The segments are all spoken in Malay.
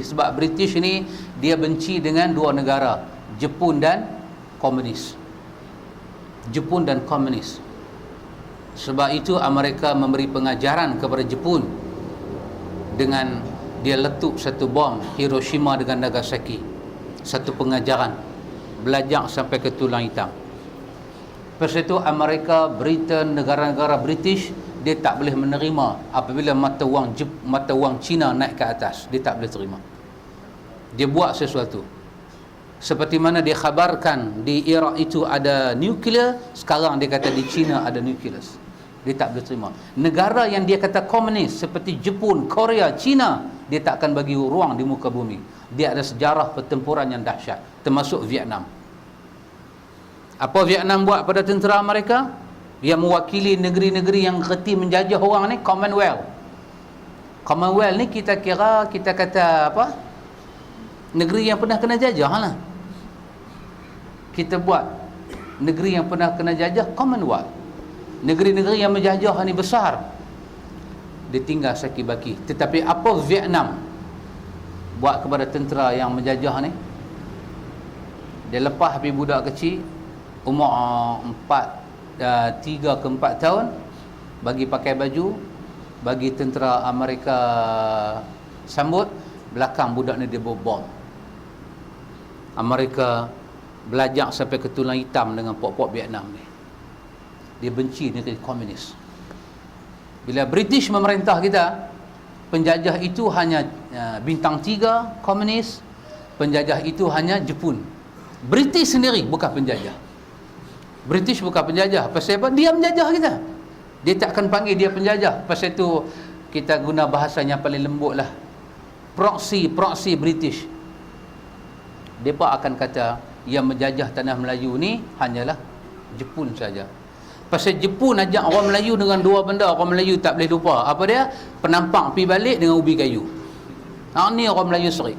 Sebab British ni dia benci dengan dua negara, Jepun dan komunis. Jepun dan komunis. Sebab itu Amerika memberi pengajaran kepada Jepun dengan dia letup satu bom Hiroshima dengan Nagasaki. Satu pengajaran, belajar sampai ke tulang hitam. Lepas itu Amerika, Britain, negara-negara British, dia tak boleh menerima apabila mata wang Cina naik ke atas. Dia tak boleh terima. Dia buat sesuatu. Seperti mana dia khabarkan di Iraq itu ada nuklear, sekarang dia kata di China ada nuklear. Dia tak boleh terima. Negara yang dia kata komunis seperti Jepun, Korea, China, dia tak akan bagi ruang di muka bumi. Dia ada sejarah pertempuran yang dahsyat, termasuk Vietnam. Apa Vietnam buat pada tentera mereka? Dia mewakili negeri-negeri yang reti menjajah orang ni, Commonwealth. Commonwealth ni kita kira, kita kata apa? Negeri yang pernah kena jajah lah. Kita buat negeri yang pernah kena jajah, Commonwealth. Negeri-negeri yang menjajah ni besar, dia tinggal saki-baki. Tetapi apa Vietnam buat kepada tentera yang menjajah ni? Dia lepas habis budak kecil umur 3 ke 4 tahun, bagi pakai baju, bagi tentera Amerika sambut, belakang budak ni dia bawa bom. Amerika belajar sampai ke tulang hitam dengan pok-pok Vietnam ni. Dia benci negeri komunis. Bila British memerintah kita, penjajah itu hanya bintang 3 komunis, penjajah itu hanya Jepun. British sendiri bukan penjajah. British bukan penjajah. Pasal apa? Dia menjajah kita. Dia tak akan panggil dia penjajah. Pasal itu kita guna bahasa yang paling lembut lah. Proxy British. Mereka akan kata yang menjajah tanah Melayu ni hanyalah Jepun saja. Pasal Jepun ajak orang Melayu dengan dua benda orang Melayu tak boleh lupa. Apa dia? Penampang pi balik dengan ubi kayu. Ni orang Melayu serik.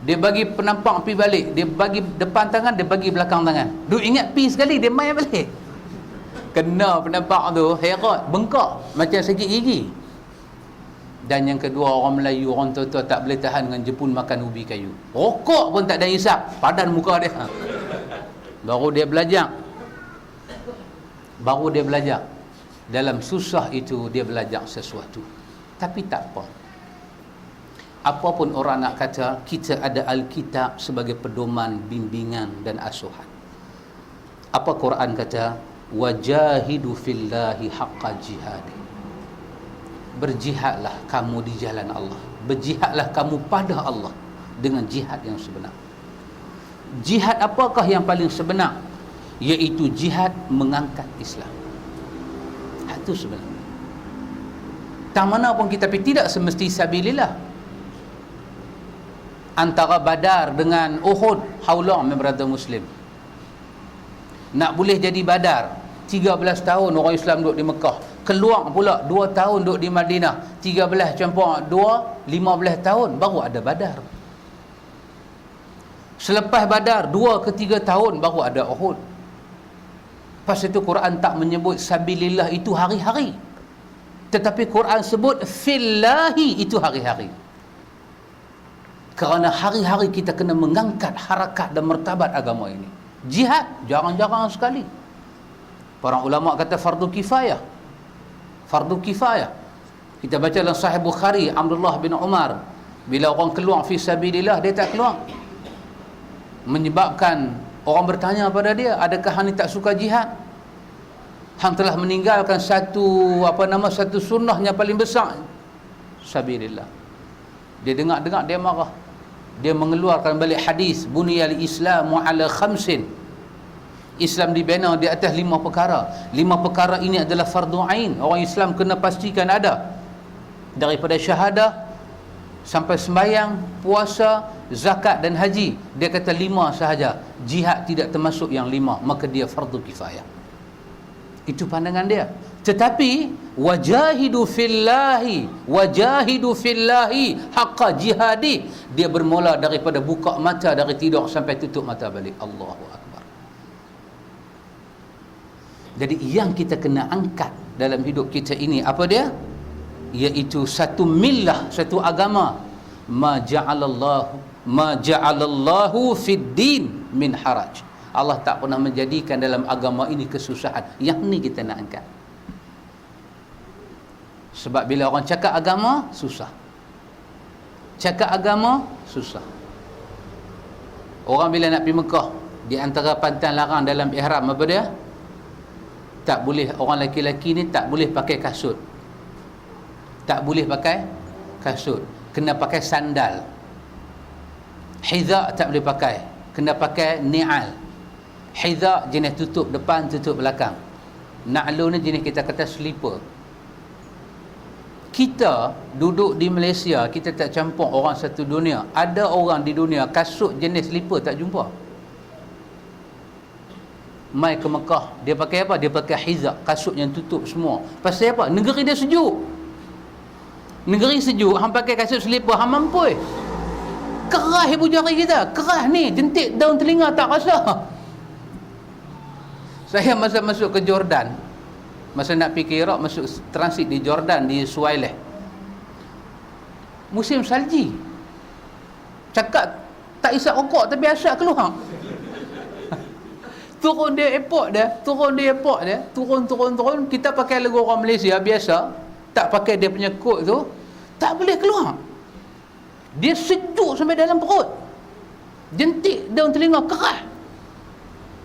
Dia bagi penampang pi balik, dia bagi depan tangan, dia bagi belakang tangan. Duk ingat pi sekali, dia main balik. Kena penampang tu, heret, bengkak macam sakit gigi. Dan yang kedua, orang Melayu, orang tua-tua tak boleh tahan dengan Jepun makan ubi kayu. Rokok pun tak ada hisap, padan muka dia. Baru dia belajar. Dalam susah itu dia belajar sesuatu. Tapi tak apa. Apapun orang nak kata, kita ada Alkitab sebagai pedoman, bimbingan dan asuhan. Apa Quran kata? Wajahidu fillahi haqqa jihadi. Berjihadlah kamu di jalan Allah. Berjihadlah kamu pada Allah dengan jihad yang sebenar. Jihad apakah yang paling sebenar? Iaitu jihad mengangkat Islam. Itu sebenarnya. Tak mana pun kita pergi, tidak semesti sabilillah. Antara Badar dengan Uhud, how long, my brother Muslim? Nak boleh jadi Badar, 13 tahun orang Islam duduk di Mekah. Keluar pula 2 tahun duduk di Madinah. 13 campur 2, 15 tahun baru ada Badar. Selepas Badar 2 ke 3 tahun baru ada Uhud. Pas itu Quran tak menyebut sabilillah itu hari-hari. Tetapi Quran sebut fillahi itu hari-hari. Kerana hari-hari kita kena mengangkat harakat dan martabat agama ini. Jihad jarang-jarang sekali. Para ulama kata fardu kifayah. Fardu kifayah. Kita baca dalam Sahih Bukhari, Abdullah bin Umar, bila orang keluar fi sabilillah, dia tak keluar. Menyebabkan orang bertanya pada dia, adakah hang ni tak suka jihad? Hang telah meninggalkan satu sunnahnya paling besar, sabilillah. Dia dengar dia marah. Dia mengeluarkan balik hadis buniyal islamu ala khamsin. Islam dibina di atas 5 perkara. 5 perkara ini adalah fardu ain. Orang Islam kena pastikan ada. Daripada syahadah sampai sembahyang, puasa, zakat dan haji. Dia kata 5 sahaja. Jihad tidak termasuk yang 5, maka dia fardu kifayah. Itu pandangan dia. Tetapi wajahidu fillahi haqqa jihadi, dia bermula daripada buka mata dari tidur sampai tutup mata balik. Allahu Akbar. Jadi yang kita kena angkat dalam hidup kita ini apa dia? Iaitu satu millah, satu agama ma ja'alallahu fid din min haraj. Allah tak pernah menjadikan dalam agama ini kesusahan. Yang ni kita nak angkat. Sebab bila orang cakap agama, susah. Cakap agama, susah. Orang bila nak pergi Mekah, di antara pantang larang dalam ihram apa dia? Tak boleh, orang lelaki-lelaki ni tak boleh pakai kasut. Tak boleh pakai kasut. Kena pakai sandal. Hizak tak boleh pakai. Kena pakai ni'al. Hizak jenis tutup depan, tutup belakang. Na'lu ni jenis kita kata slipper. Kita duduk di Malaysia, kita tak campur orang satu dunia. Ada orang di dunia kasut jenis slipper tak jumpa. Mai ke Mekah, dia pakai apa? Dia pakai hizak, kasut yang tutup semua. Pasal apa? Negeri dia sejuk. Negeri sejuk, hang pakai kasut slipper, hang mampui. Kerah ibu jari kita. Kerah ni, jentik daun telinga tak rasa. Saya masa masuk ke Jordan, masa nak pergi Iraq, masuk transit di Jordan, di Suwaileh, musim salji. Cakap tak isap rokok tapi asap keluar. Turun dia airport dia, turun, kita pakai logo orang Malaysia biasa, tak pakai dia punya kod tu, tak boleh keluar. Dia sejuk sampai dalam perut. Jentik daun telinga, kerah.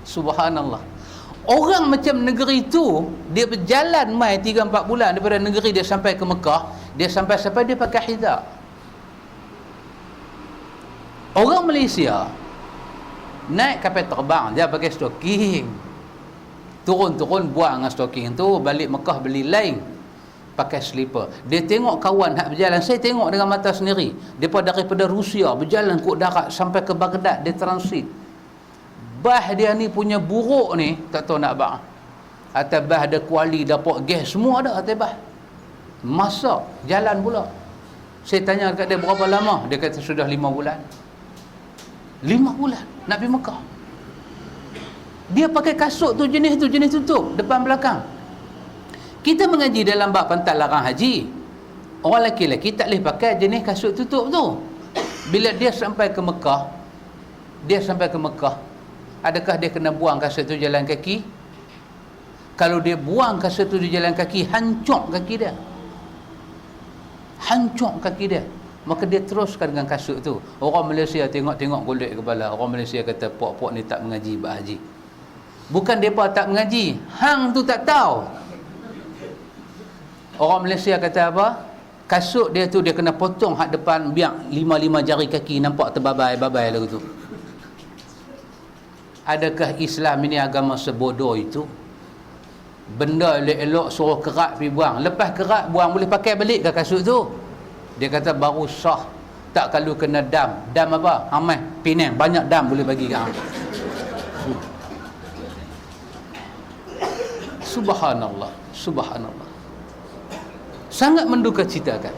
Subhanallah. Orang macam negeri tu, dia berjalan mai 3-4 bulan daripada negeri dia sampai ke Mekah, dia sampai dia pakai hizab. Orang Malaysia naik kapal terbang, dia pakai stocking. Turun buang dengan stocking tu, balik Mekah beli lain, pakai slipper. Dia tengok kawan hak berjalan, saya tengok dengan mata sendiri. Depa daripada Rusia berjalan kod darat sampai ke Baghdad, dia transit. Bah dia ni punya buruk ni, tak tahu nak bang. Atas bah ada kuali, dapat gas, semua ada atas bah. Masak, jalan pula. Saya tanya dekat dia berapa lama? Dia kata sudah 5 bulan. 5 bulan nak pergi Mekah. Dia pakai kasut tu jenis tutup depan belakang. Kita mengaji dalam bab pantang larang haji. Orang lelaki-lelaki tak boleh pakai jenis kasut tutup tu. Bila dia sampai ke Mekah, adakah dia kena buang kasut tu jalan kaki? Kalau dia buang kasut tu di jalan kaki, hancur kaki dia. Maka dia teruskan dengan kasut tu. Orang Malaysia tengok golek kepala. Orang Malaysia kata puak-puak ni tak mengaji bab haji. Bukan mereka tak mengaji, hang tu tak tahu. Orang Malaysia kata apa? Kasut dia tu dia kena potong hak depan, biar 5 jari kaki nampak terbabai-babai lagu tu. Adakah Islam ini agama sebodoh itu? Benda elok-elok suruh kerak pergi buang. Lepas kerak buang, boleh pakai balik ke kasut tu? Dia kata baru sah. Tak kalau kena dam. Dam apa? Amai, Penang. Banyak dam boleh bagi ke hang. Subhanallah. Sangat menduka citakan.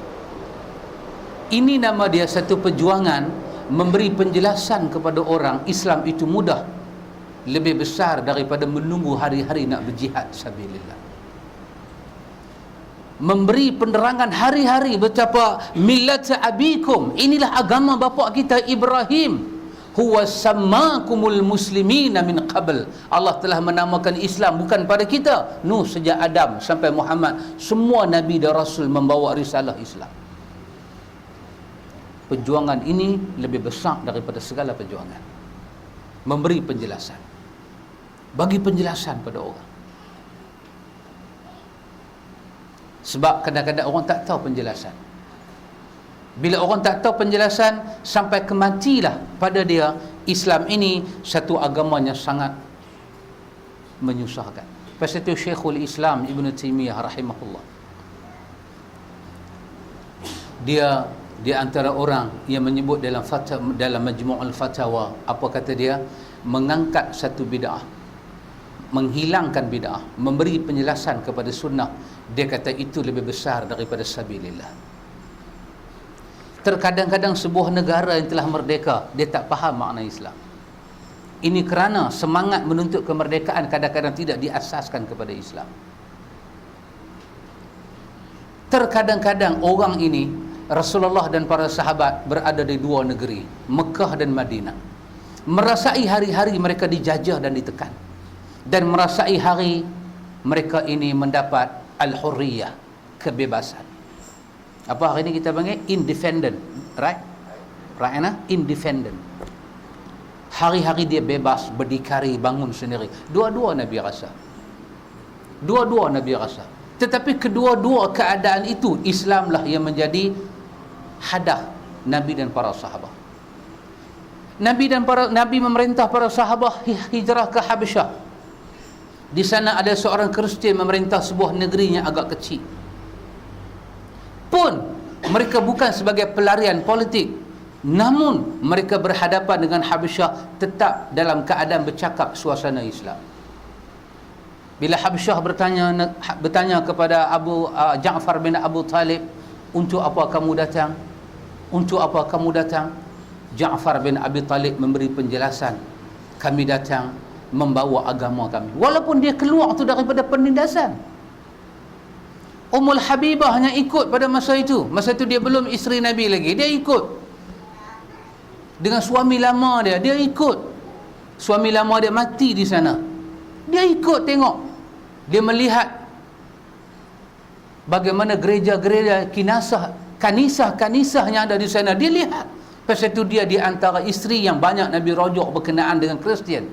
Ini nama dia satu perjuangan memberi penjelasan kepada orang Islam itu mudah, lebih besar daripada menunggu hari-hari nak berjihad sabilillah. Memberi penerangan hari-hari betapa millat abikum, inilah agama bapa kita Ibrahim, huwa sammakumul muslimina min qabl. Allah telah menamakan Islam bukan pada kita, sejak Adam sampai Muhammad, semua nabi dan rasul membawa risalah Islam. Perjuangan ini lebih besar daripada segala perjuangan. Memberi penjelasan, bagi penjelasan pada orang. Sebab kadang-kadang orang tak tahu penjelasan. Bila orang tak tahu penjelasan, sampai kematilah pada dia, Islam ini satu agama yang sangat menyusahkan. Pasal itu Syekhul Islam Ibn Taymiyah rahimahullah, dia di antara orang yang menyebut dalam Majmu'ul Fatawa, apa kata dia? Mengangkat satu bid'ah, menghilangkan bid'ah, memberi penjelasan kepada sunnah. Dia kata itu lebih besar daripada sabilillah. Terkadang-kadang sebuah negara yang telah merdeka, dia tak faham makna Islam. Ini kerana semangat menuntut kemerdekaan kadang-kadang tidak diasaskan kepada Islam. Terkadang-kadang orang ini Rasulullah dan para sahabat berada di dua negeri, Mekah dan Madinah. Merasai hari-hari mereka dijajah dan ditekan, dan merasai hari mereka ini mendapat al-hurriyah, kebebasan. Apa hari ini kita panggil? Independent, right? Right, independent. Hari-hari dia bebas, berdikari, bangun sendiri. Dua-dua Nabi rasa. Dua-dua Nabi rasa. Tetapi kedua-dua keadaan itu, Islamlah yang menjadi hadah Nabi dan para sahabat. Nabi memerintah para sahabat hijrah ke Habasyah. Di sana ada seorang Kristian memerintah sebuah negeri yang agak kecil. Pun mereka bukan sebagai pelarian politik, namun mereka berhadapan dengan Habasyah tetap dalam keadaan bercakap suasana Islam. Bila Habasyah bertanya kepada Ja'far bin Abu Talib, untuk apa kamu datang? Untuk apa kamu datang? Ja'far bin Abi Talib memberi penjelasan, kami datang membawa agama kami. Walaupun dia keluar tu daripada penindasan. Ummul Habibah hanya ikut pada masa itu. Masa itu dia belum isteri Nabi lagi. Dia ikut. Dengan suami lama dia ikut. Suami lama dia mati di sana. Dia ikut tengok. Dia melihat bagaimana gereja-gereja kanisah yang ada di sana. Dia lihat. Pasal itu dia di antara isteri yang banyak Nabi rujuk berkenaan dengan Kristian.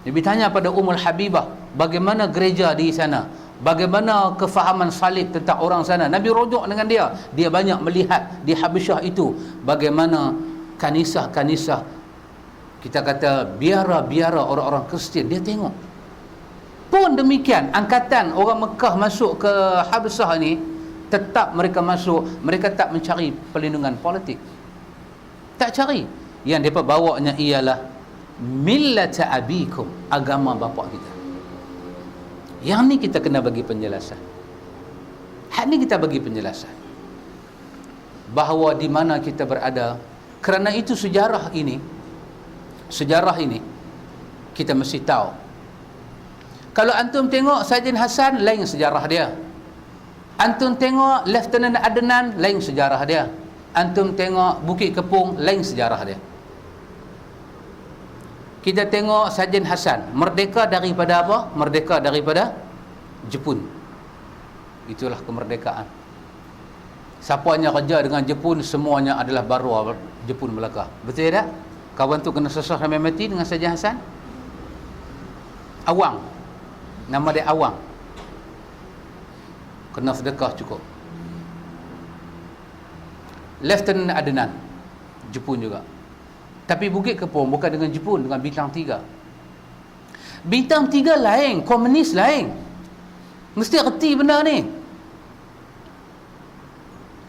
Nabi tanya pada Ummul Habibah, bagaimana gereja di sana? Bagaimana kefahaman salib tentang orang sana? Nabi rujuk dengan dia. Dia banyak melihat di Habasyah itu bagaimana kanisah-kanisah, kita kata biara-biara orang-orang Kristian. Dia tengok. Pun demikian, angkatan orang Mekah masuk ke Habasyah ni, tetap mereka masuk, mereka tak mencari perlindungan politik. Tak cari. Yang mereka bawanya ialah millata abikum, agama bapa kita. Yang ni kita kena bagi penjelasan. Hak ni kita bagi penjelasan bahawa di mana kita berada. Kerana itu sejarah ini kita mesti tahu. Kalau antum tengok Sarjan Hasan, lain sejarah dia. Antum tengok Lieutenant Adnan, lain sejarah dia. Antum tengok Bukit Kepung, lain sejarah dia. Kita tengok Sarjan Hasan, merdeka daripada apa? Merdeka daripada Jepun. Itulah kemerdekaan. Siapa yang kerja dengan Jepun, semuanya adalah baru Jepun Melaka. Betul tak? Kawan tu kena susah sampai mati dengan Sarjan Hasan. Awang. Nama dia Awang. Kena sedekah cukup. Lieutenant Adnan, Jepun juga. Tapi Bukit Kepung bukan dengan Jepun, dengan Bintang 3. Bintang 3 lain, komunis lain. Mesti reti benda ni.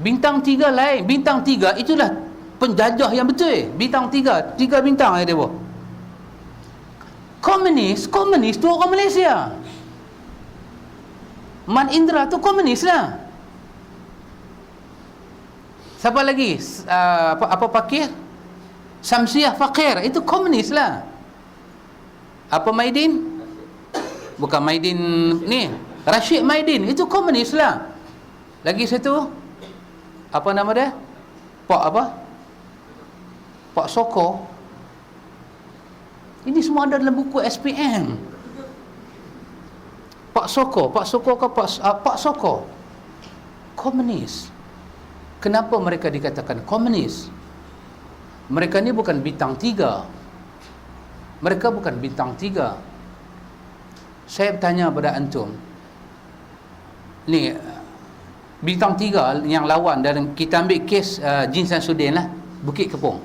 Bintang 3 lain. Bintang 3 itulah penjajah yang betul. Bintang 3 bintang dia buat. Komunis tu orang Malaysia. Man Indra tu komunis lah. Siapa lagi? Apa Fakir? Samsiah Fakir, itu komunis lah. Apa Maidin? Bukan Maidin ni, Rashid Maidin, itu komunis lah. Lagi satu, apa nama dia? Pak Soko. Ini semua ada dalam buku SPM. Pak Soko komunis. Kenapa mereka dikatakan komunis? Mereka ni bukan Bintang 3. Mereka bukan Bintang 3. Saya bertanya pada antum, ni Bintang 3 yang lawan dalam, kita ambil kes Jin Samsudin lah, Bukit Kepung.